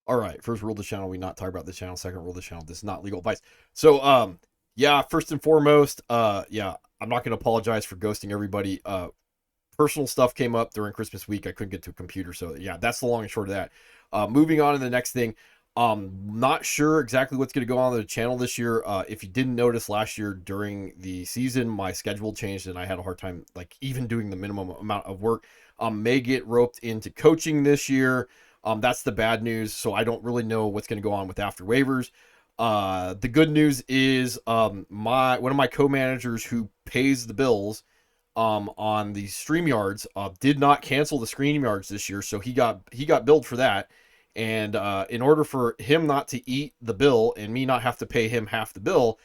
All right, first rule of the channel, we not talk about the channel. Second rule of the channel, this is not legal advice. So, yeah, first and foremost, yeah, I'm not gonna apologize for ghosting everybody. Personal stuff came up during Christmas week. I couldn't get to a computer, so yeah, that's the long and short of that. Moving on to the next thing. Not sure exactly what's going to go on the channel this year. If you didn't notice last year during the season, my schedule changed and I had a hard time like even doing the minimum amount of work. May get roped into coaching this year. That's the bad news. So I don't really know what's going to go on with after waivers. The good news is my one of my co-managers who pays the bills on the StreamYards did not cancel the StreamYards this year, so he got billed for that. And in order for him not to eat the bill and me not have to pay him half the bill,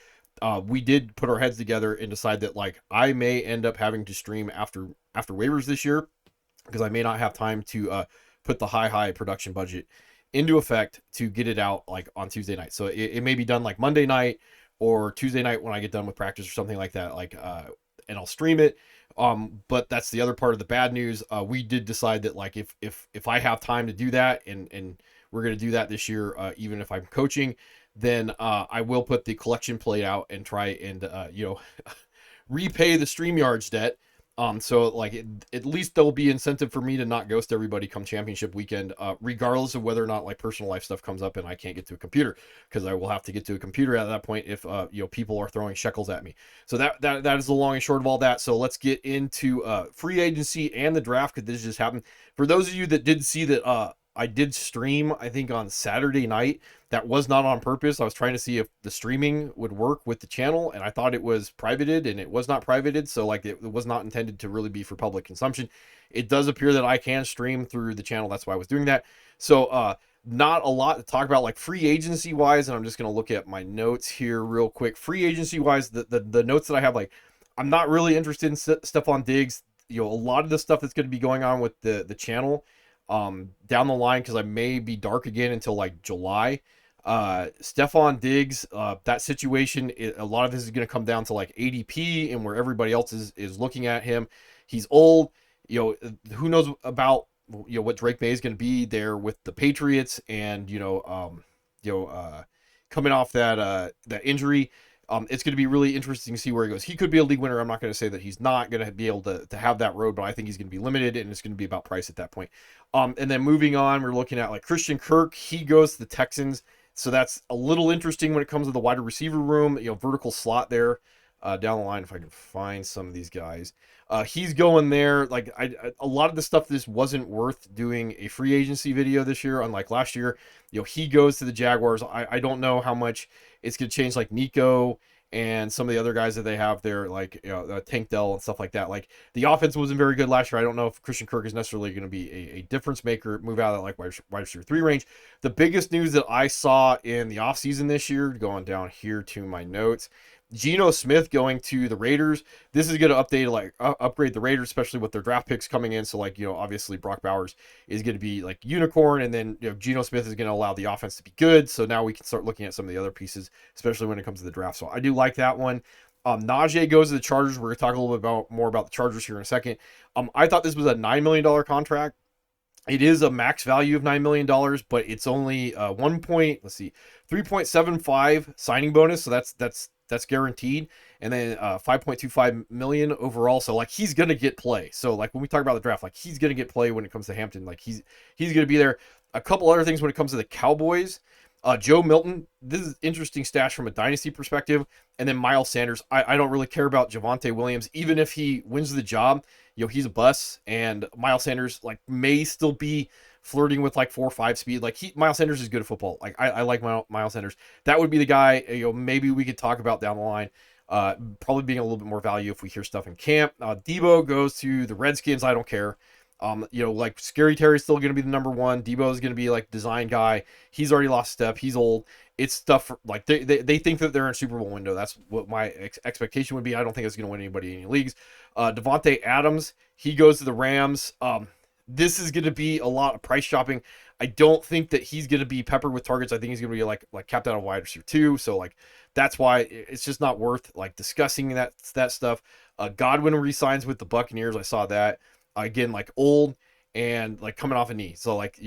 we did put our heads together and decide that like I may end up having to stream after waivers this year because I may not have time to put the high production budget into effect to get it out like on Tuesday night. So it may be done like Monday night or Tuesday night when I get done with practice or something like that. Like and I'll stream it. But that's the other part of the bad news. We did decide that like if I have time to do that and we're gonna do that this year, even if I'm coaching, then I will put the collection plate out and try and repay the StreamYards debt. So like at least there'll be incentive for me to not ghost everybody come championship weekend, regardless of whether or not like personal life stuff comes up and I can't get to a computer because I will have to get to a computer at that point if people are throwing shekels at me. So that is the long and short of all that. So let's get into free agency and the draft because this just happened. For those of you that did see that, I did stream I think on Saturday night. That was not on purpose. I was trying to see if the streaming would work with the channel, and I thought it was privated, and it was not privated. So like it was not intended to really be for public consumption. It does appear that I can stream through the channel. That's why I was doing that. So not a lot to talk about like free agency wise, and I'm just gonna look at my notes here real quick. Free agency wise, the notes that I have, like I'm not really interested in Stefon Diggs. A lot of the stuff that's going to be going on with the channel down the line because I may be dark again until like July. Stefon Diggs, that situation, a lot of this is going to come down to like ADP and where everybody else is looking at him. He's old. Who knows about what Drake May is going to be there with the Patriots and coming off that injury. It's going to be really interesting to see where he goes. He could be a league winner. I'm not going to say that he's not going to be able to have that road, but I think he's going to be limited, and it's going to be about price at that point. And then moving on, we're looking at like Christian Kirk. He goes to the Texans, so that's a little interesting when it comes to the wide receiver room. Vertical slot there down the line. If I can find some of these guys, he's going there. Like a lot of the stuff, this wasn't worth doing a free agency video this year, unlike last year. He goes to the Jaguars. I don't know how much it's going to change like Nico and some of the other guys that they have there, like Tank Dell and stuff like that. Like the offense wasn't very good last year. I don't know if Christian Kirk is necessarily going to be a difference maker, move out of that like wide receiver 3 range. The biggest news that I saw in the offseason this year, going down here to my notes, Geno Smith going to the Raiders. This is going to upgrade the Raiders, especially with their draft picks coming in. So like obviously Brock Bowers is going to be like unicorn, and then Geno Smith is going to allow the offense to be good. So now we can start looking at some of the other pieces, especially when it comes to the draft. So I do like that one. Najee goes to the Chargers. We're going to talk a little bit more about the Chargers here in a second. I thought this was a $9 million contract. It is a max value of $9 million, but it's only 3.75 signing bonus. So that's guaranteed, and then 5.25 million overall. So like he's gonna get play. So like when we talk about the draft, like he's gonna get play when it comes to Hampton. Like he's gonna be there. A couple other things when it comes to the Cowboys. Joe Milton, this is interesting stash from a dynasty perspective. And then Miles Sanders. I don't really care about Javonte Williams, even if he wins the job. He's a bust, and Miles Sanders like may still be flirting with like 4.5 speed. Like Miles Sanders is good at football. Like I like Miles Sanders. That would be the guy. Maybe we could talk about down the line. Probably being a little bit more value if we hear stuff in camp. Debo goes to the Redskins. I don't care. Like Scary Terry's still going to be the number one. Debo is going to be like design guy. He's already lost step. He's old. It's stuff for, like they think that they're in a Super Bowl window. That's what my expectation would be. I don't think it's going to win anybody in any leagues. Devontae Adams, he goes to the Rams. This is going to be a lot of price shopping. I don't think that he's going to be peppered with targets. I think he's going to be like capped out on wide receiver 2. So like that's why it's just not worth like discussing that stuff. Godwin resigns with the Buccaneers. I saw that again, like old. and like coming off a knee. So like,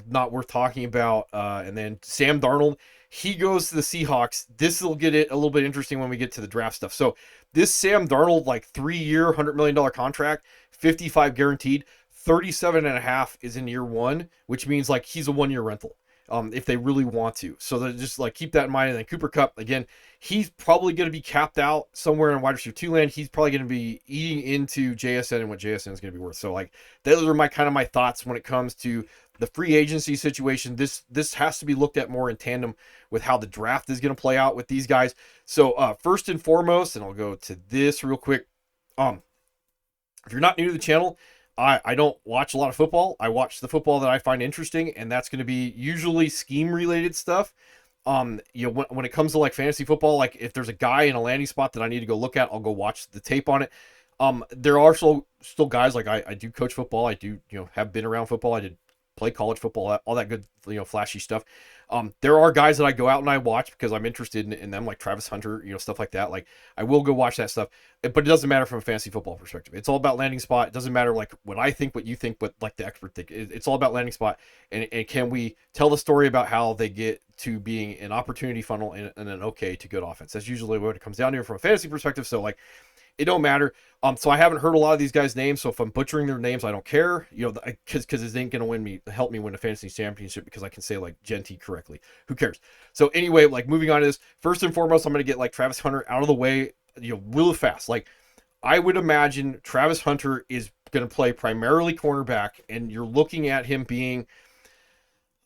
not worth talking about. And then Sam Darnold, he goes to the Seahawks. This will get it a little bit interesting when we get to the draft stuff. So this Sam Darnold, like 3-year, $100 million contract, 55 guaranteed, 37.5 is in year one, which means like he's a 1-year rental. If they really want to. So just like keep that in mind. And then Cooper Kupp, again, he's probably going to be capped out somewhere in wide receiver 2 land. He's probably going to be eating into JSN and what JSN is going to be worth. So like those are my thoughts when it comes to the free agency situation. This has to be looked at more in tandem with how the draft is going to play out with these guys. So first and foremost, and I'll go to this real quick. If you're not new to the channel, I don't watch a lot of football. I watch the football that I find interesting, and that's going to be usually scheme related stuff. When it comes to like fantasy football, like if there's a guy in a landing spot that I need to go look at, I'll go watch the tape on it. There are still guys, like I do coach football. I do, have been around football. I did play college football, all that good, flashy stuff. There are guys that I go out and I watch because I'm interested in them, like Travis Hunter, stuff like that. Like I will go watch that stuff, but it doesn't matter from a fantasy football perspective. It's all about landing spot. It doesn't matter like what I think, what you think, what like the expert think. It's all about landing spot. And can we tell the story about how they get to being an opportunity funnel and an okay to good offense? That's usually what it comes down to from a fantasy perspective. So like, it don't matter. So I haven't heard a lot of these guys' names. So if I'm butchering their names, I don't care. Because it ain't gonna help me win a fantasy championship because I can say like Genty correctly. Who cares? So anyway, like moving on to this. First and foremost, I'm gonna get like Travis Hunter out of the way. Real fast. Like I would imagine Travis Hunter is gonna play primarily cornerback, and you're looking at him being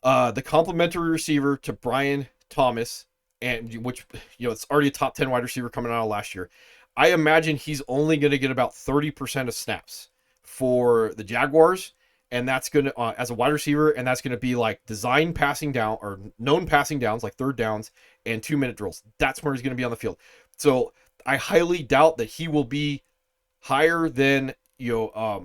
the complementary receiver to Brian Thomas, and which it's already a top 10 wide receiver coming out of last year. I imagine he's only going to get about 30% of snaps for the Jaguars, and that's going to, as a wide receiver, and that's going to be like design passing down or known passing downs, like third downs and 2-minute drills. That's where he's going to be on the field. So I highly doubt that he will be higher than, a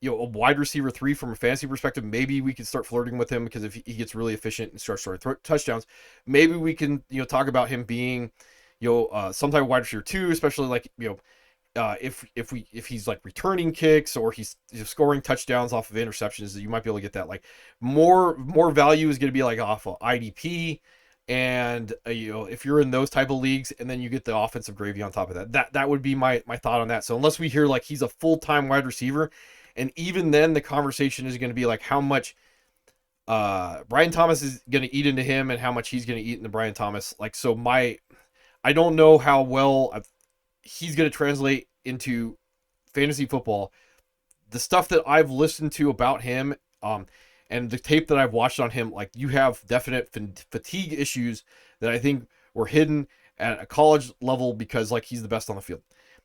wide receiver 3 from a fantasy perspective. Maybe we could start flirting with him because if he gets really efficient and starts throwing touchdowns, maybe we can, talk about him being, some type of wide receiver 2, especially like, if he's like returning kicks or he's scoring touchdowns off of interceptions, you might be able to get that. Like more value is going to be like off of IDP. And if you're in those type of leagues, and then you get the offensive gravy on top of that would be my thought on that. So unless we hear like he's a full-time wide receiver, and even then the conversation is going to be like how much Brian Thomas is going to eat into him and how much he's going to eat into Brian Thomas. Like, so I don't know how well he's going to translate into fantasy football. The stuff that I've listened to about him, and the tape that I've watched on him, like you have definite fatigue issues that I think were hidden at a college level because like he's the best on the field.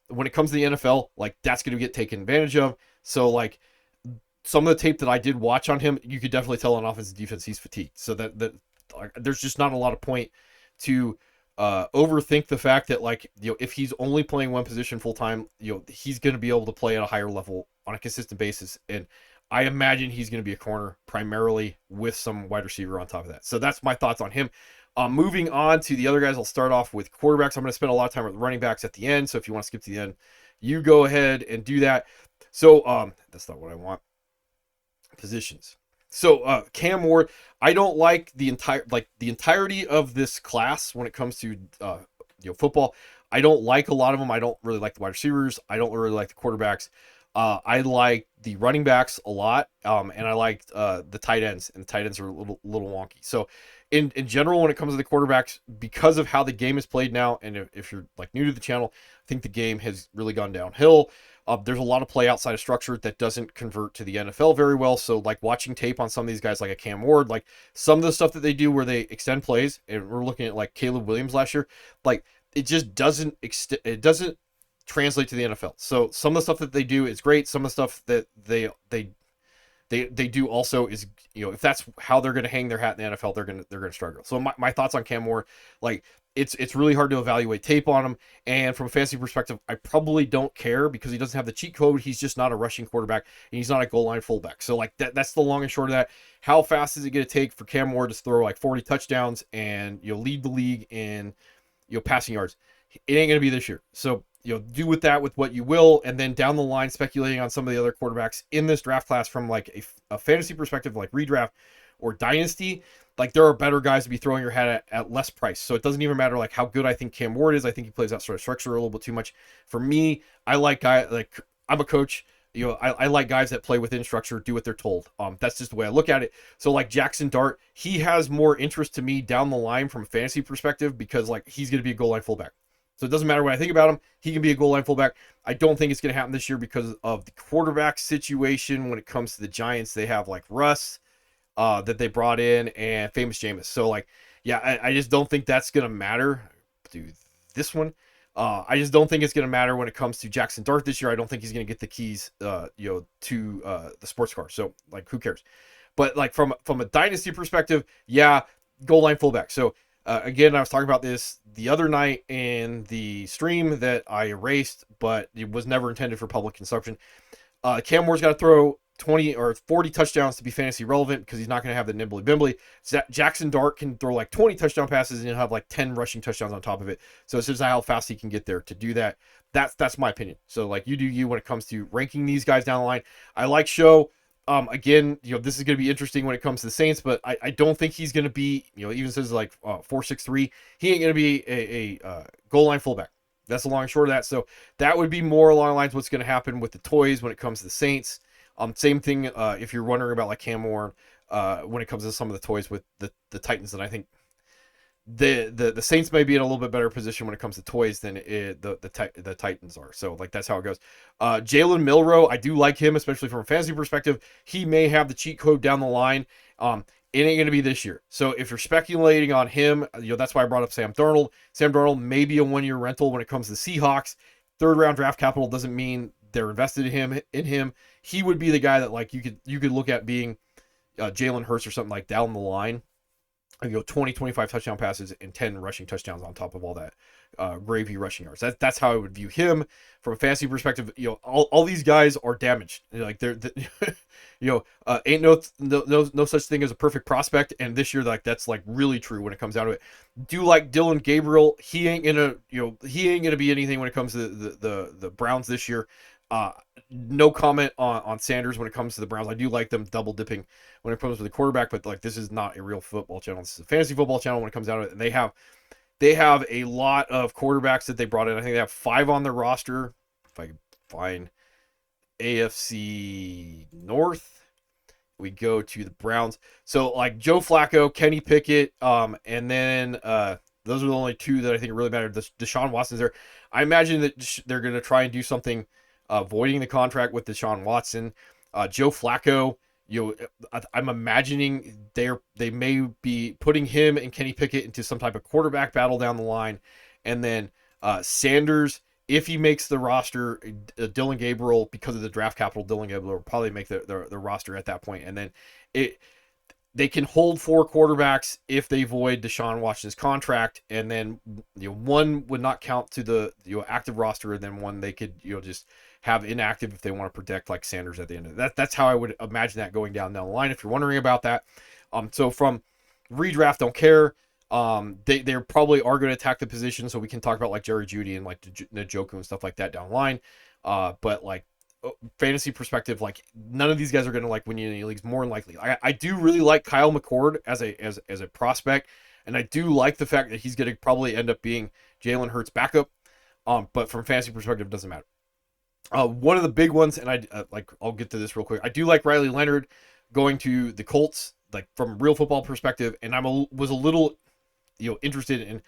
When it comes to the NFL, like that's going to get taken advantage of. So like some of the tape that I did watch on him, you could definitely tell on offense and defense he's fatigued. So that there's just not a lot of point to overthink the fact that like if he's only playing one position full time, he's going to be able to play at a higher level on a consistent basis. And I imagine he's going to be a corner primarily with some wide receiver on top of that. So that's my thoughts on him. Moving on to the other guys, I'll start off with quarterbacks. I'm going to spend a lot of time with running backs at the end. So if you want to skip to the end, you go ahead and do that. So that's not what I want. Positions. So Cam Ward, I don't like the entirety of this class when it comes to football. I don't like a lot of them. I don't really like the wide receivers. I don't really like the quarterbacks. I like the running backs a lot, and I like the tight ends, and the tight ends are a little wonky. So in general, when it comes to the quarterbacks, because of how the game is played now, and if you're like new to the channel, I think the game has really gone downhill. There's a lot of play outside of structure that doesn't convert to the NFL very well. So like watching tape on some of these guys like a Cam Ward, like some of the stuff that they do where they extend plays, and we're looking at like Caleb Williams last year, like it just doesn't translate to the NFL. So some of the stuff that they do is great. Some of the stuff that they do also is, if that's how they're going to hang their hat in the NFL, they're going to struggle. So my thoughts on Cam Ward, like it's really hard to evaluate tape on him. And from a fantasy perspective, I probably don't care because he doesn't have the cheat code. He's just not a rushing quarterback, and he's not a goal line fullback. So like that's the long and short of that. How fast is it going to take for Cam Ward to throw like 40 touchdowns and lead the league in passing yards? It ain't going to be this year. So do with that with what you will. And then down the line, speculating on some of the other quarterbacks in this draft class from like a fantasy perspective, like redraft or dynasty, like there are better guys to be throwing your hat at less price. So it doesn't even matter like how good I think Cam Ward is. I think he plays that sort of structure a little bit too much. For me, I like guys like, I'm a coach. I like guys that play within structure, do what they're told. That's just the way I look at it. So like Jackson Dart, he has more interest to me down the line from a fantasy perspective because like he's going to be a goal line fullback. So it doesn't matter what I think about him. He can be a goal line fullback. I don't think it's going to happen this year because of the quarterback situation. When it comes to the Giants, they have like Russ that they brought in and Famous Jameis. So like, yeah, I just don't think that's going to matter. Dude, this one. I just don't think it's going to matter when it comes to Jackson Dart this year. I don't think he's going to get the keys, to the sports car. So like, who cares? But like from a dynasty perspective, yeah, goal line fullback. So again, I was talking about this the other night in the stream that I erased, but it was never intended for public consumption. Cam Ward's got to throw 20 or 40 touchdowns to be fantasy relevant because he's not going to have the nimbly bimbly. Jackson Dart can throw like 20 touchdown passes and he'll have like 10 rushing touchdowns on top of it. So it's just how fast he can get there to do that. That's my opinion. So like, you do you when it comes to ranking these guys down the line. I like Show. Again, this is going to be interesting when it comes to the Saints, but I don't think he's going to be, even says like 4.63, he ain't going to be a goal line fullback. That's the long and short of that. So that would be more along the lines of what's going to happen with the toys when it comes to the Saints. Same thing if you're wondering about like Cam Ward when it comes to some of the toys with the Titans, and I think the Saints may be in a little bit better position when it comes to toys than the Titans are. So like, that's how it goes. Jalen Milroe, I do like him, especially from a fantasy perspective. He may have the cheat code down the line. It ain't going to be this year. So if you're speculating on him, that's why I brought up Sam Darnold. Sam Darnold may be a 1-year rental when it comes to the Seahawks. 3rd round draft capital doesn't mean they're invested in him. He would be the guy that like you could look at being Jalen Hurts or something like down the line. 20, 25 touchdown passes and 10 rushing touchdowns on top of all that gravy rushing yards. That's how I would view him from a fantasy perspective. All these guys are damaged. Like they're ain't no such thing as a perfect prospect. And this year, like that's like really true when it comes down to it. Do like Dylan Gabriel? He ain't gonna be anything when it comes to the Browns this year. No comment on Sanders when it comes to the Browns. I do like them double dipping when it comes to the quarterback, but like this is not a real football channel. This is a fantasy football channel when it comes down to it. And they have a lot of quarterbacks that they brought in. I think they have 5 on their roster. If I can find AFC North, we go to the Browns. So like Joe Flacco, Kenny Pickett, and then those are the only 2 that I think really matter. Deshaun Watson's there. I imagine that they're going to try and do something voiding the contract with Deshaun Watson. Joe Flacco, I'm imagining they may be putting him and Kenny Pickett into some type of quarterback battle down the line. And then Sanders, if he makes the roster, Dylan Gabriel, because of the draft capital, Dylan Gabriel will probably make the roster at that point. And then they can hold 4 quarterbacks if they void Deshaun Watson's contract, and then 1 would not count to the active roster, and then 1 they could just have inactive if they want to protect like Sanders at the end of that. That's how I would imagine that going down the line. If you're wondering about that, so from redraft, don't care. They probably are going to attack the position, so we can talk about like Jerry Jeudy and like Njoku and stuff like that down the line. But like fantasy perspective, like none of these guys are going to like win you any leagues. More than likely, I do really like Kyle McCord as a prospect, and I do like the fact that he's going to probably end up being Jalen Hurts' backup. But from fantasy perspective, it doesn't matter. One of the big ones, and I'll get to this real quick. I do like Riley Leonard going to the Colts, like from a real football perspective, and was a little, interested in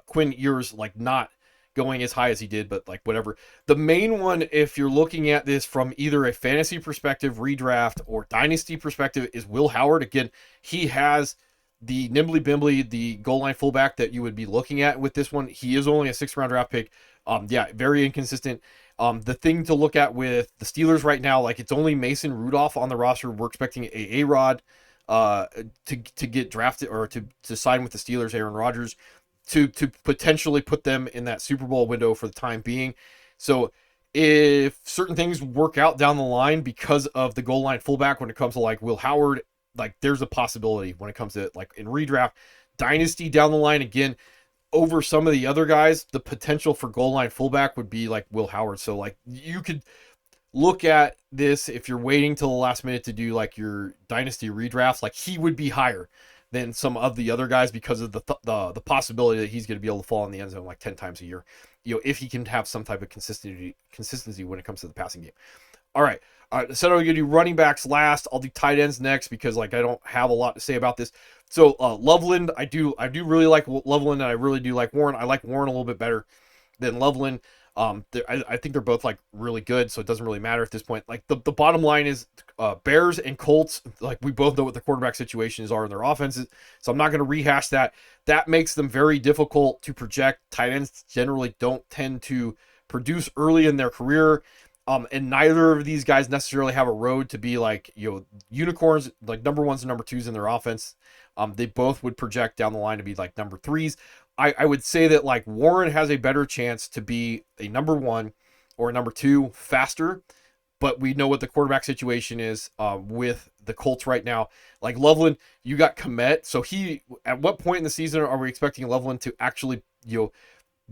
Quinn Ewers like not going as high as he did, but like whatever. The main one, if you're looking at this from either a fantasy perspective, redraft, or dynasty perspective, is Will Howard. Again, he has the nimbly bimbly, the goal line fullback that you would be looking at with this one. He is only a 6th round draft pick. Very inconsistent. The thing to look at with the Steelers right now, like it's only Mason Rudolph on the roster. We're expecting A-Rod to get drafted or to sign with the Steelers, Aaron Rodgers, to potentially put them in that Super Bowl window for the time being. So if certain things work out down the line because of the goal line fullback when it comes to like Will Howard, like there's a possibility when it comes to like in redraft, dynasty down the line. Again, over some of the other guys, the potential for goal line fullback would be like Will Howard. So like you could look at this if you're waiting till the last minute to do like your dynasty redrafts, like he would be higher than some of the other guys because of the possibility that he's going to be able to fall in the end zone like 10 times a year, if he can have some type of consistency when it comes to the passing game. All right. So I'm going to do running backs last. I'll do tight ends next because like I don't have a lot to say about this. So Loveland, I do really like Loveland, and I really do like Warren. I like Warren a little bit better than Loveland. I think they're both like really good, so it doesn't really matter at this point. Like the bottom line is Bears and Colts, like we both know what the quarterback situations are in their offenses, so I'm not going to rehash that. That makes them very difficult to project. Tight ends generally don't tend to produce early in their career. And neither of these guys necessarily have a road to be like, unicorns, like number ones and number twos in their offense. They both would project down the line to be like number threes. I would say that like Warren has a better chance to be a number one or a number two faster, but we know what the quarterback situation is with the Colts right now. Like Loveland, you got Kmet. So at what point in the season are we expecting Loveland to actually,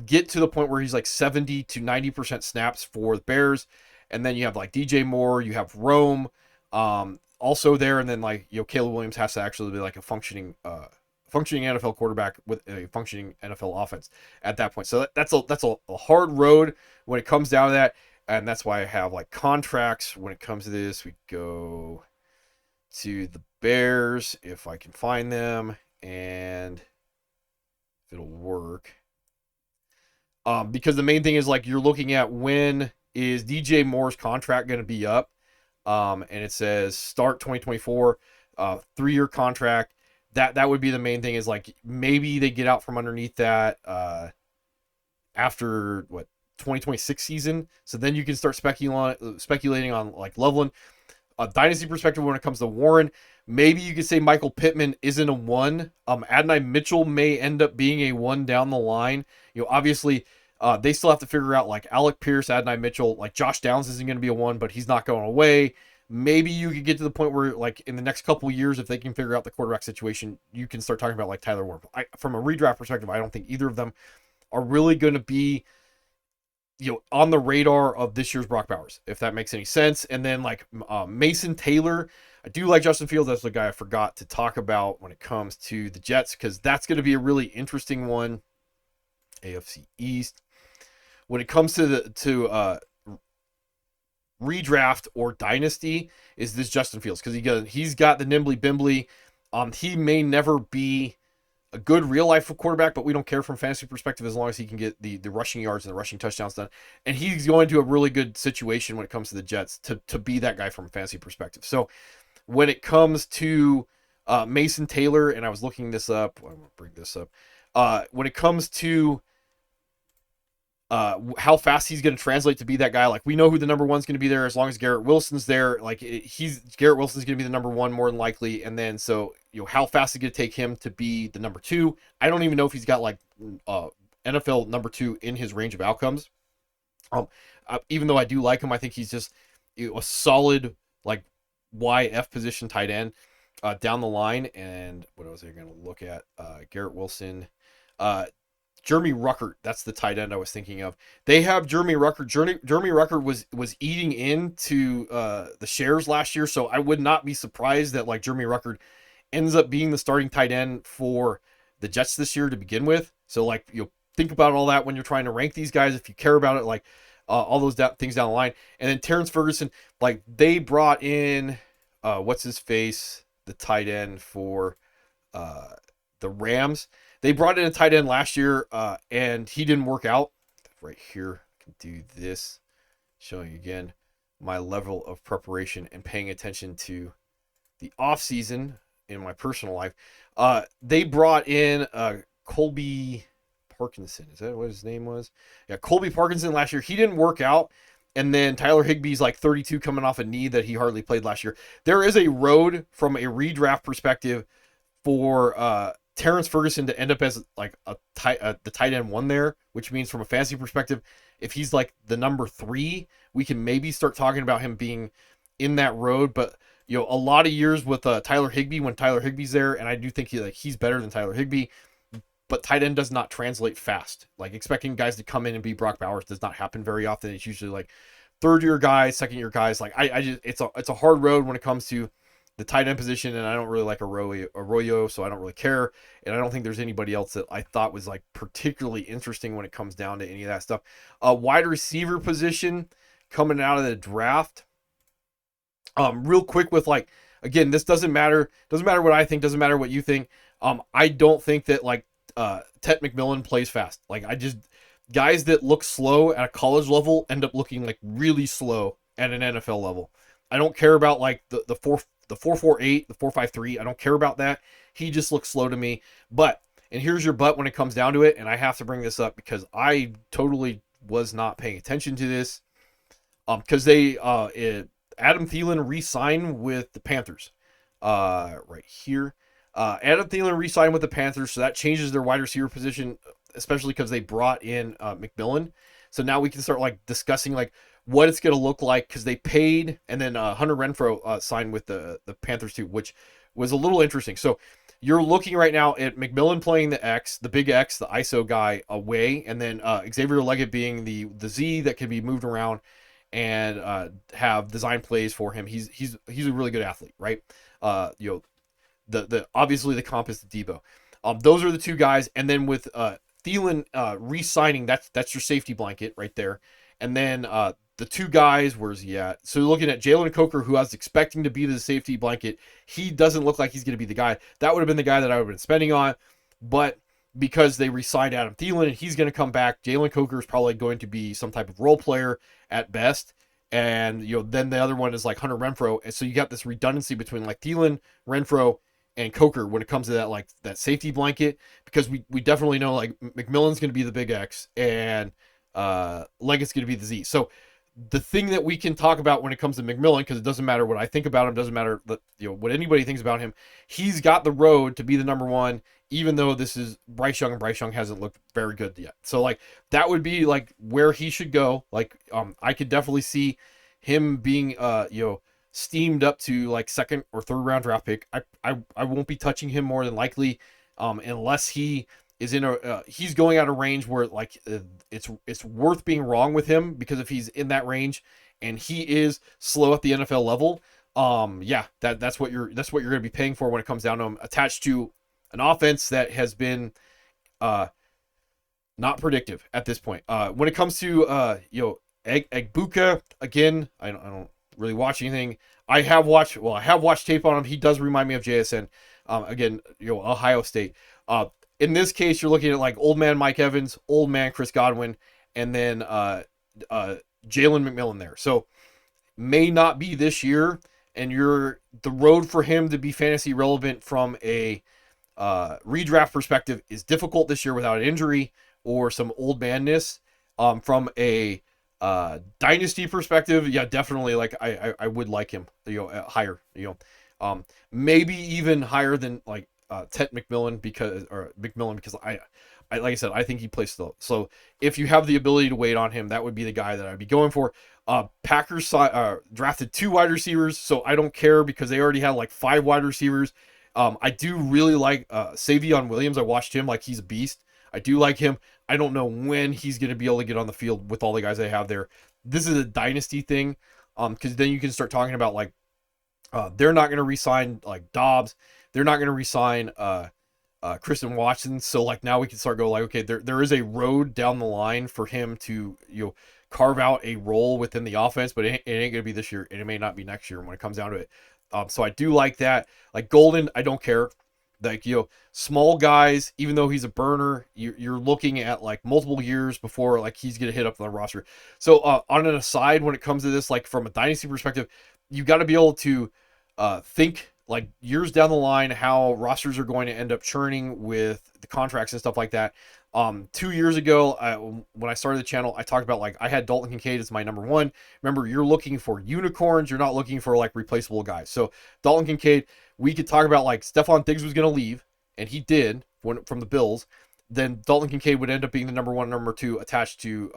get to the point where he's like 70 to 90% snaps for the Bears? And then you have like DJ Moore, you have Rome also there. And then like, Caleb Williams has to actually be like a functioning NFL quarterback with a functioning NFL offense at that point. So that's a hard road when it comes down to that. And that's why I have like contracts when it comes to this. We go to the Bears if I can find them and if it'll work. Because the main thing is like you're looking at when is DJ Moore's contract going to be up, and it says start 2024, 3-year contract. That would be the main thing is like maybe they get out from underneath that after 2026 season. So then you can start speculating on like Loveland. Dynasty perspective when it comes to Warren, maybe you could say Michael Pittman isn't a 1. Adonai Mitchell may end up being a 1 down the line. Obviously, they still have to figure out like Alec Pierce, Adonai Mitchell, like Josh Downs isn't going to be a 1, but he's not going away. Maybe you could get to the point where like in the next couple of years, if they can figure out the quarterback situation, you can start talking about like Tyler Warren. From a redraft perspective, I don't think either of them are really going to be on the radar of this year's Brock Bowers, if that makes any sense. And then like Mason Taylor, I do like Justin Fields. That's the guy I forgot to talk about when it comes to the Jets, because that's going to be a really interesting one. AFC East. When it comes to redraft or dynasty, is this Justin Fields, because he's got the nimbly bimbly. He may never be a good real life quarterback, but we don't care from fantasy perspective as long as he can get the rushing yards and the rushing touchdowns done. And he's going to a really good situation when it comes to the Jets to be that guy from a fantasy perspective. So when it comes to Mason Taylor, and I was looking this up, I'm going to bring this up. When it comes to how fast he's going to translate to be that guy, like we know who the number one's going to be there as long as Garrett Wilson's there. Like Garrett Wilson's going to be the number one more than likely, and then so how fast is it going to take him to be the number 2? I don't even know if he's got like NFL number 2 in his range of outcomes. Even though I do like him, I think he's just a solid like YF position tight end down the line. And what was I going to look at? Garrett Wilson. Jeremy Ruckert, that's the tight end I was thinking of. They have Jeremy Ruckert. Jeremy Ruckert was eating into the shares last year, so I would not be surprised that like Jeremy Ruckert ends up being the starting tight end for the Jets this year to begin with. So like think about all that when you're trying to rank these guys if you care about it, like all those things down the line. And then Terrence Ferguson, like they brought in what's his face, the tight end for the Rams. They brought in a tight end last year, and he didn't work out. Right here, I can do this, showing again my level of preparation and paying attention to the offseason in my personal life. They brought in Colby Parkinson. Is that what his name was? Yeah, Colby Parkinson last year. He didn't work out. And then Tyler Higbee's like 32 coming off a knee that he hardly played last year. There is a road from a redraft perspective for Terrence Ferguson to end up as like the tight end 1 there, which means from a fantasy perspective, if he's like the number 3, we can maybe start talking about him being in that road. But a lot of years with Tyler Higbee when Tyler Higbee's there, and I do think he's better than Tyler Higbee. but tight end does not translate fast. Like expecting guys to come in and be Brock Bowers does not happen very often. It's usually like third year guys, second year guys. Like I just it's a hard road when it comes to the tight end position, and I don't really like Arroyo, so I don't really care. And I don't think there's anybody else that I thought was like particularly interesting when it comes down to any of that stuff. Wide receiver position coming out of the draft. Real quick with like, again, this doesn't matter. Doesn't matter what I think. Doesn't matter what you think. I don't think that like Tet McMillan plays fast. Like I just guys that look slow at a college level end up looking like really slow at an NFL level. I don't care about like the 4.48, the 4.53. I don't care about that. He just looks slow to me. But and here's your but when it comes down to it, and I have to bring this up because I totally was not paying attention to this. Because they Adam Thielen re-signed with the Panthers. Right here. Adam Thielen re-signed with the Panthers, so that changes their wide receiver position, especially because they brought in McMillan. So now we can start like discussing like what it's going to look like because they paid, and then Hunter Renfrow signed with the Panthers too, which was a little interesting. So you're looking right now at McMillan playing the X, the big X, the ISO guy away, and then Xavier Leggett being the Z that can be moved around and have design plays for him. He's a really good athlete, right? The obviously the comp is the Debo. Those are the two guys, and then with Thielen re-signing, that's your safety blanket right there. And then the two guys, where's he at? So looking at Jalen Coker, who I was expecting to be the safety blanket, he doesn't look like he's going to be the guy. That would have been the guy that I would have been spending on, but because they re-signed Adam Thielen and he's going to come back, Jalen Coker is probably going to be some type of role player at best. And then the other one is like Hunter Renfrow, and so you got this redundancy between like Thielen, Renfrow, and Coker when it comes to that like that safety blanket, because we definitely know like McMillan's going to be the big X and Leggett's going to be the Z. So the thing that we can talk about when it comes to McMillan, because it doesn't matter what I think about him, doesn't matter what anybody thinks about him, he's got the road to be the number one, even though this is Bryce Young, and Bryce Young hasn't looked very good yet. So like that would be like where he should go. Like I could definitely see him being steamed up to like second or third round draft pick. I won't be touching him more than likely, unless he is in a he's going out of range where like it's worth being wrong with him, because if he's in that range and he is slow at the NFL level, that's what you're going to be paying for when it comes down to him, attached to an offense that has been not predictive at this point. When it comes to Egbuka, again, I don't really watch anything. I have watched tape on him. He does remind me of JSN. Again, Ohio State. In this case, you're looking at like old man Mike Evans, old man Chris Godwin, and then Jalen McMillan there. So may not be this year, and the road for him to be fantasy relevant from a redraft perspective is difficult this year without an injury or some old manness. From a dynasty perspective, yeah, definitely. Like I would like him, higher, maybe even higher than like Tet McMillan because I like I said, I think he plays slow. So if you have the ability to wait on him, that would be the guy that I'd be going for. Packers drafted 2 wide receivers, so I don't care because they already had like 5 wide receivers. I do really like Savion Williams. I watched him, like he's a beast. I do like him. I don't know when he's going to be able to get on the field with all the guys they have there. This is a dynasty thing, because then you can start talking about like they're not going to re-sign like Dobbs. They're not going to re-sign Christian Watson. So like now we can start going like, okay, there is a road down the line for him to carve out a role within the offense, but it ain't going to be this year, and it may not be next year when it comes down to it. So I do like that. Like Golden, I don't care. Like small guys, even though he's a burner, you're looking at like multiple years before like he's gonna hit up the roster. So on an aside, when it comes to this, like from a dynasty perspective, you got to be able to think like years down the line how rosters are going to end up churning with the contracts and stuff like that. 2 years ago, when I started the channel, I talked about like I had Dalton Kincaid as my number one. Remember, you're looking for unicorns. You're not looking for like replaceable guys. So Dalton Kincaid, we could talk about like Stephon Diggs was going to leave, and he did from the Bills. Then Dalton Kincaid would end up being the number one, number two attached to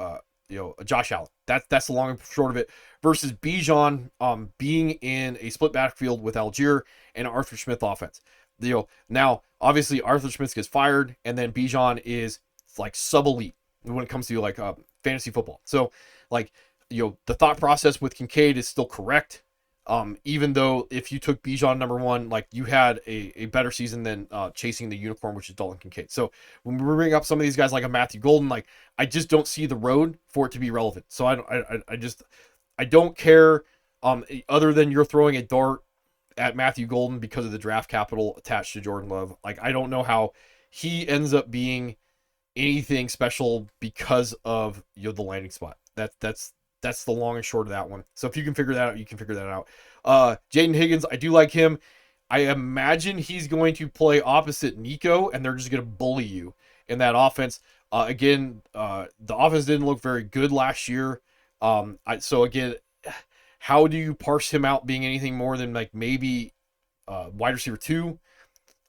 Josh Allen. That's the long and short of it. Versus Bijan being in a split backfield with Algier and Arthur Smith offense. Now obviously Arthur Smith gets fired, and then Bijan is like sub elite when it comes to like fantasy football. So like the thought process with Kincaid is still correct. Even though if you took Bijan number one, like you had a better season than chasing the unicorn, which is Dalton Kincaid. So when we bring up some of these guys like a Matthew Golden, like I just don't see the road for it to be relevant. So I don't care. Other than you're throwing a dart at Matthew Golden because of the draft capital attached to Jordan Love. Like I don't know how he ends up being anything special because of the landing spot. That's the long and short of that one. So if you can figure that out, you can figure that out. Jaden Higgins, I do like him. I imagine he's going to play opposite Nico, and they're just going to bully you in that offense. Again, the offense didn't look very good last year. So again, how do you parse him out being anything more than like maybe wide receiver 2?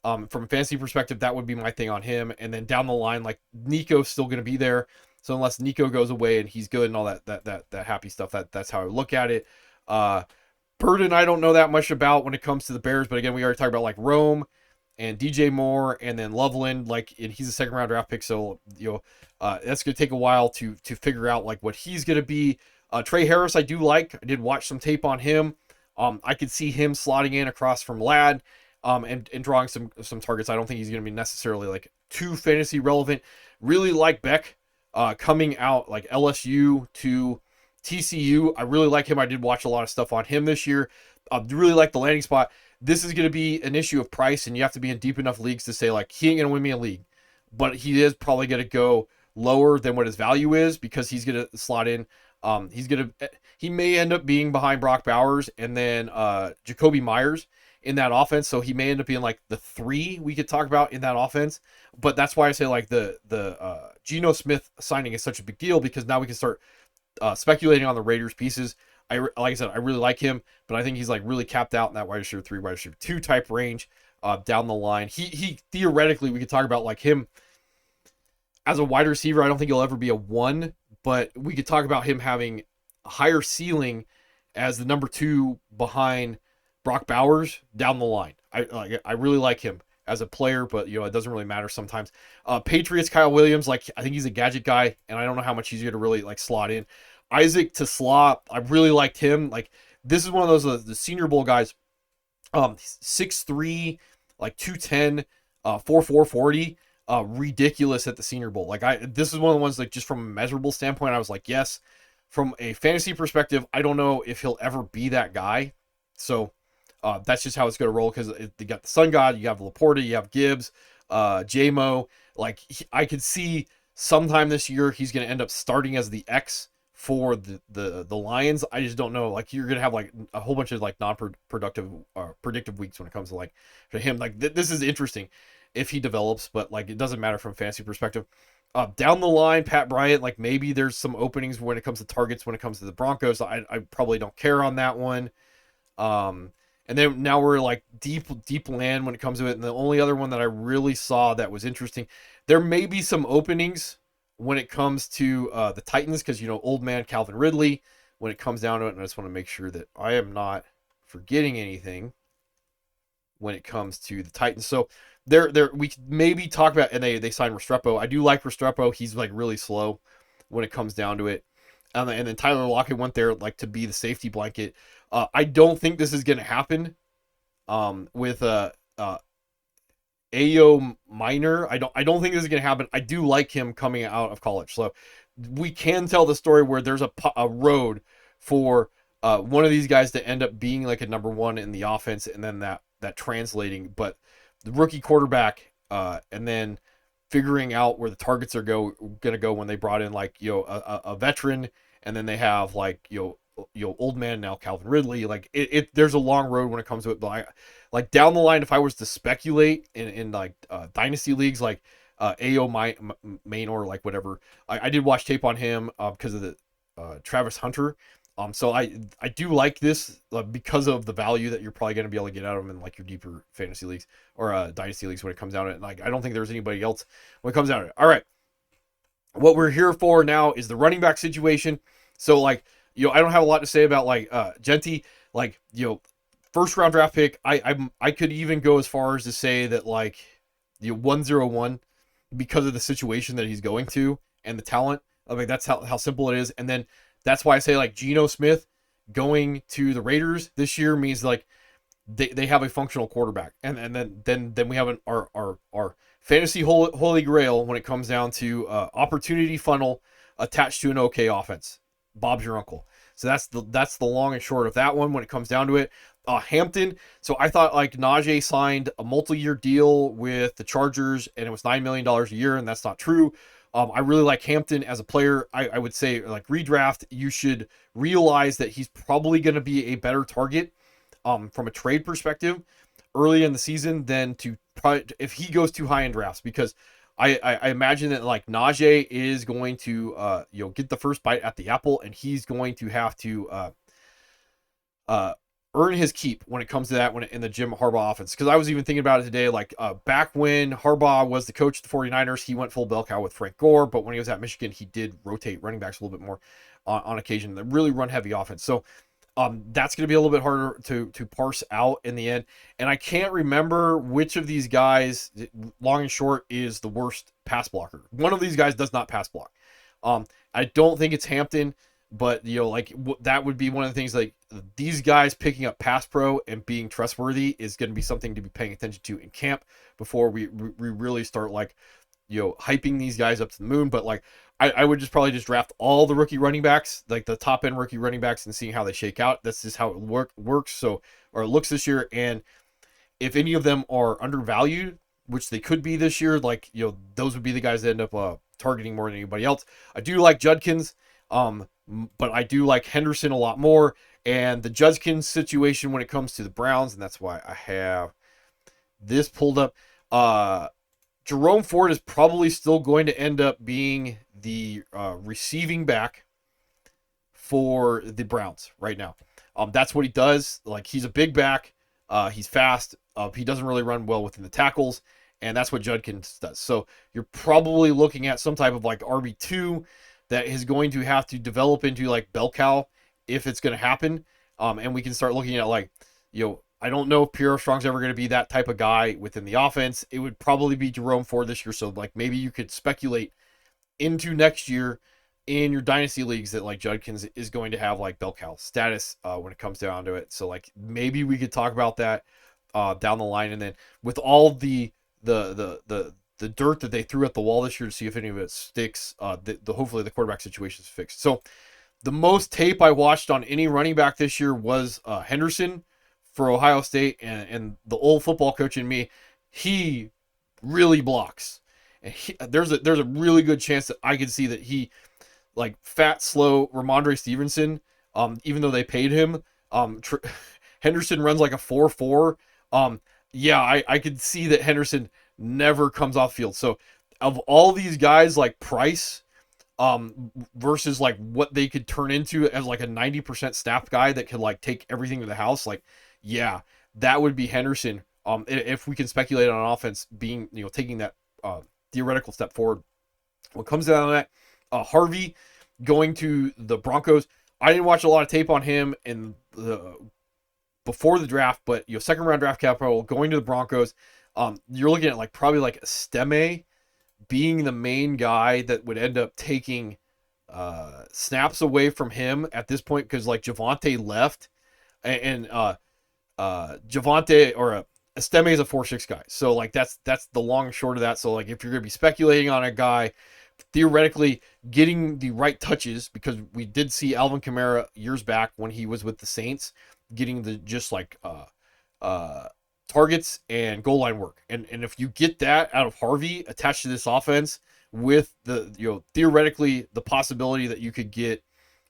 From a fantasy perspective, that would be my thing on him. And then down the line, like Nico's still going to be there. So unless Nico goes away and he's good and all that happy stuff, that's how I look at it. Burden, I don't know that much about when it comes to the Bears, but again, we already talked about like Rome and DJ Moore and then Loveland, like, and he's a second round draft pick, so that's gonna take a while to figure out like what he's gonna be. Trey Harris, I do like. I did watch some tape on him. I could see him slotting in across from Ladd, and drawing some targets. I don't think he's gonna be necessarily like too fantasy relevant. Really like Beck. Coming out like LSU to TCU. I really like him. I did watch a lot of stuff on him this year. Really like the landing spot. This is going to be an issue of price, and you have to be in deep enough leagues to say like he ain't going to win me a league, but he is probably going to go lower than what his value is because he's going to slot in. He may end up being behind Brock Bowers and then Jacoby Myers in that offense, so he may end up being like the 3 we could talk about in that offense. But that's why I say like the Geno Smith signing is such a big deal, because now we can start speculating on the Raiders pieces. Like I said, I really like him, but I think he's like really capped out in that wide receiver 3, wide receiver 2 type range down the line. He theoretically, we could talk about like him as a wide receiver. I don't think he'll ever be a 1, but we could talk about him having a higher ceiling as the number 2 behind Brock Bowers down the line. I really like him as a player, but it doesn't really matter sometimes. Patriots, Kyle Williams, like I think he's a gadget guy, and I don't know how much he's going to really like slot in. Isaac TeSlaa, I really liked him. Like this is one of those the Senior Bowl guys. 6'3", like 210, 4'4", 40. Ridiculous at the Senior Bowl. Like this is one of the ones like just from a measurable standpoint, I was like, yes. From a fantasy perspective, I don't know if he'll ever be that guy. So that's just how it's going to roll, because you got the Sun God, you have Laporta, you have Gibbs, J-Mo. Like I could see sometime this year he's going to end up starting as the X for the Lions. I just don't know. Like you're going to have like a whole bunch of like non-productive predictive weeks when it comes to like for him. Like this is interesting if he develops, but like it doesn't matter from a fantasy perspective. Down the line, Pat Bryant, like maybe there's some openings when it comes to targets when it comes to the Broncos. I probably don't care on that one. And then now we're like deep land when it comes to it. And the only other one that I really saw that was interesting, there may be some openings when it comes to the Titans, because old man Calvin Ridley, when it comes down to it. And I just want to make sure that I am not forgetting anything when it comes to the Titans. So we could maybe talk about, and they signed Restrepo. I do like Restrepo. He's like really slow when it comes down to it. And then Tyler Lockett went there like to be the safety blanket. I don't think this is going to happen with Ayo Minor. I don't think this is going to happen. I do like him coming out of college. So we can tell the story where there's a road for one of these guys to end up being like a number 1 in the offense, and then that translating. But the rookie quarterback and then figuring out where the targets are going to go when they brought in like a veteran, and then they have like old man now Calvin Ridley. Like there's a long road when it comes to it. But like down the line, if I was to speculate in like dynasty leagues, like Ayo Minor, like whatever, I did watch tape on him because of the Travis Hunter. So I do like this because of the value that you're probably going to be able to get out of them in like your deeper fantasy leagues or dynasty leagues when it comes down to it. And like I don't think there's anybody else when it comes down to it. All right, what we're here for now is the running back situation. So like I don't have a lot to say about like Genty. Like first round draft pick. I could even go as far as to say that like the 101 because of the situation that he's going to and the talent. I mean, that's how simple it is. And then that's why I say like Geno Smith going to the Raiders this year means like they have a functional quarterback. And then we have our fantasy holy grail when it comes down to opportunity funnel attached to an okay offense. Bob's your uncle. So that's the long and short of that one when it comes down to it. Hampton. So I thought like Najee signed a multi-year deal with the Chargers and it was $9 million a year, and that's not true. I really like Hampton as a player. I would say like redraft, you should realize that he's probably going to be a better target from a trade perspective early in the season than to probably if he goes too high in drafts, because I imagine that like Najee is going to get the first bite at the apple, and he's going to have to earn his keep when it comes to that when in the Jim Harbaugh offense. Because I was even thinking about it today, like back when Harbaugh was the coach of the 49ers, he went full bell cow with Frank Gore, but when he was at Michigan, he did rotate running backs a little bit more on occasion. The really run heavy offense. So that's going to be a little bit harder to parse out in the end. And I can't remember which of these guys, long and short, is the worst pass blocker. One of these guys does not pass block. I don't think it's Hampton, but like that would be one of the things. Like these guys picking up pass pro and being trustworthy is going to be something to be paying attention to in camp before we really start like hyping these guys up to the moon. But like I would probably just draft all the rookie running backs, like the top end rookie running backs, and seeing how they shake out. That's just how it works. So, or it looks this year. And if any of them are undervalued, which they could be this year, like, those would be the guys that end up targeting more than anybody else. I do like Judkins, but I do like Henderson a lot more. And the Judkins situation when it comes to the Browns, and that's why I have this pulled up. Jerome Ford is probably still going to end up being the receiving back for the Browns right now. That's what he does. Like, he's a big back. He's fast. He doesn't really run well within the tackles, and that's what Judkins does. So you're probably looking at some type of like RB2 that is going to have to develop into like bell cow if it's going to happen. And we can start looking at like, I don't know if Pierre Strong's ever going to be that type of guy within the offense. It would probably be Jerome Ford this year. So like maybe you could speculate into next year in your dynasty leagues that like Judkins is going to have like bell cow status when it comes down to it. So like maybe we could talk about that down the line. And then with all the dirt that they threw at the wall this year to see if any of it sticks, hopefully the quarterback situation is fixed. So the most tape I watched on any running back this year was Henderson for Ohio State, and the old football coach in me, he really blocks. And there's a really good chance that I could see that he, like fat, slow Ramondre Stevenson, even though they paid him, Henderson runs like a 4.4. I could see that Henderson never comes off field. So of all these guys like Price, versus like what they could turn into as like a 90% snap guy that could like take everything to the house, like, yeah, that would be Henderson. If we can speculate on offense being, taking that theoretical step forward. What comes down to that, Harvey going to the Broncos. I didn't watch a lot of tape on him before the draft, but second round draft capital going to the Broncos. You're looking at like probably like Estime being the main guy that would end up taking snaps away from him at this point, because like Javonte left, and Javonte or Estime is a 4.6 guy. So like that's the long and short of that. So like if you're going to be speculating on a guy, theoretically getting the right touches, because we did see Alvin Kamara years back when he was with the Saints getting the just like targets and goal line work. And if you get that out of Harvey attached to this offense with the theoretically the possibility that you could get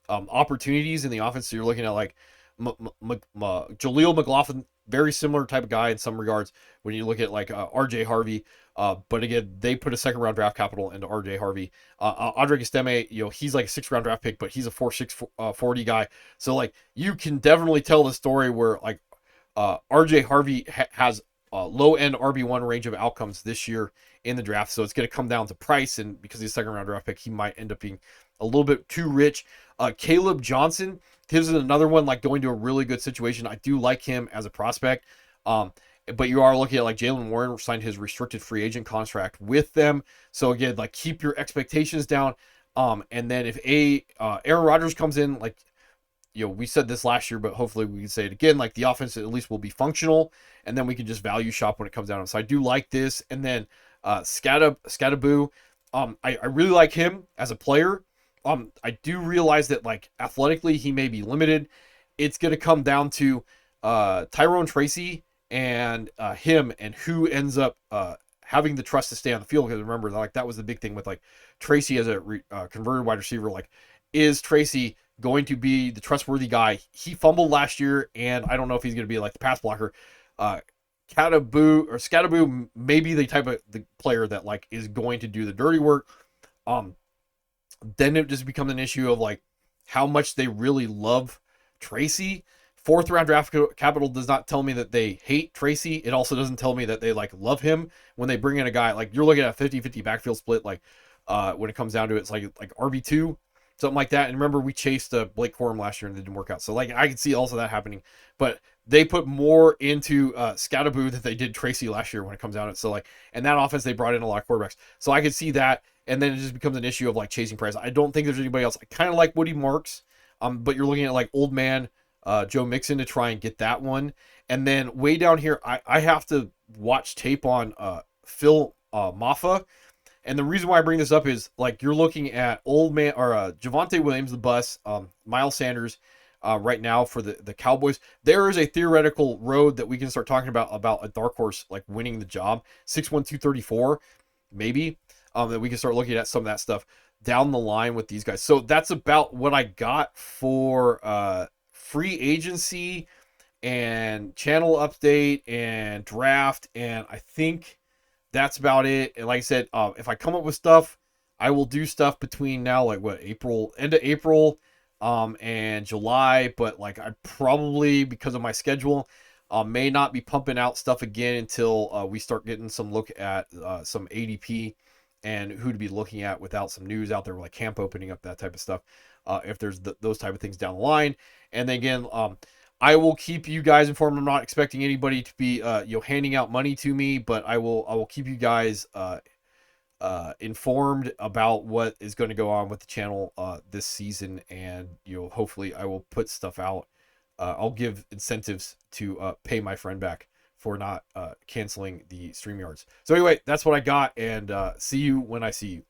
opportunities in the offense. So you're looking at like Jaleel McLaughlin, very similar type of guy in some regards when you look at like RJ Harvey. But again, they put a second round draft capital into RJ Harvey. Audric Estime, he's like a 6th round draft pick, but he's a 4.6 40 guy. So like you can definitely tell the story where like RJ Harvey has low end RB1 range of outcomes this year in the draft. So it's going to come down to price, and because he's a second round draft pick, he might end up being a little bit too rich. Caleb Johnson, his is another one like going to a really good situation. I do like him as a prospect. But you are looking at like Jaylen Warren signed his restricted free agent contract with them. So again, like keep your expectations down. And then if Aaron Rodgers comes in, like, we said this last year, but hopefully we can say it again. Like the offense at least will be functional, and then we can just value shop when it comes down. So I do like this. And then Skattebo, I really like him as a player. I do realize that like athletically he may be limited. It's gonna come down to Tyrone Tracy and him, and who ends up having the trust to stay on the field. Because remember, like that was the big thing with like Tracy as a converted wide receiver. Like, is Tracy going to be the trustworthy guy? He fumbled last year, and I don't know if he's going to be like the pass blocker. Skattebo may be the type of the player that like is going to do the dirty work. Then it just becomes an issue of like how much they really love Tracy. Fourth round draft capital does not tell me that they hate Tracy. It also doesn't tell me that they like love him. When they bring in a guy, like you're looking at a 50-50 backfield split, like when it comes down to it, it's like RB2, something like that. And remember, we chased Blake Corum last year and it didn't work out. So like I can see also that happening. But they put more into Skattebo than they did Tracy last year when it comes down to it. So like, and that offense, they brought in a lot of quarterbacks. So I could see that. And then it just becomes an issue of like chasing price. I don't think there's anybody else. I kind of like Woody Marks. But you're looking at like old man Joe Mixon to try and get that one. And then way down here, I have to watch tape on Phil Maffa. And the reason why I bring this up is like you're looking at old man or Javonte Williams, the bus, Miles Sanders right now for the Cowboys. There is a theoretical road that we can start talking about a dark horse like winning the job. 6'1", 234, maybe, that we can start looking at some of that stuff down the line with these guys. So that's about what I got for free agency and channel update and draft, and I think that's about it. And like I said, if I come up with stuff, I will do stuff between now, like end of April, and July. But like I probably, because of my schedule, may not be pumping out stuff again until we start getting some look at some ADP and who to be looking at without some news out there, like camp opening up, that type of stuff. If there's those type of things down the line. And then again, I will keep you guys informed. I'm not expecting anybody to be handing out money to me, but I will keep you guys informed about what is going to go on with the channel this season. And hopefully I will put stuff out. I'll give incentives to pay my friend back for not canceling the StreamYards. So anyway, that's what I got, and see you when I see you.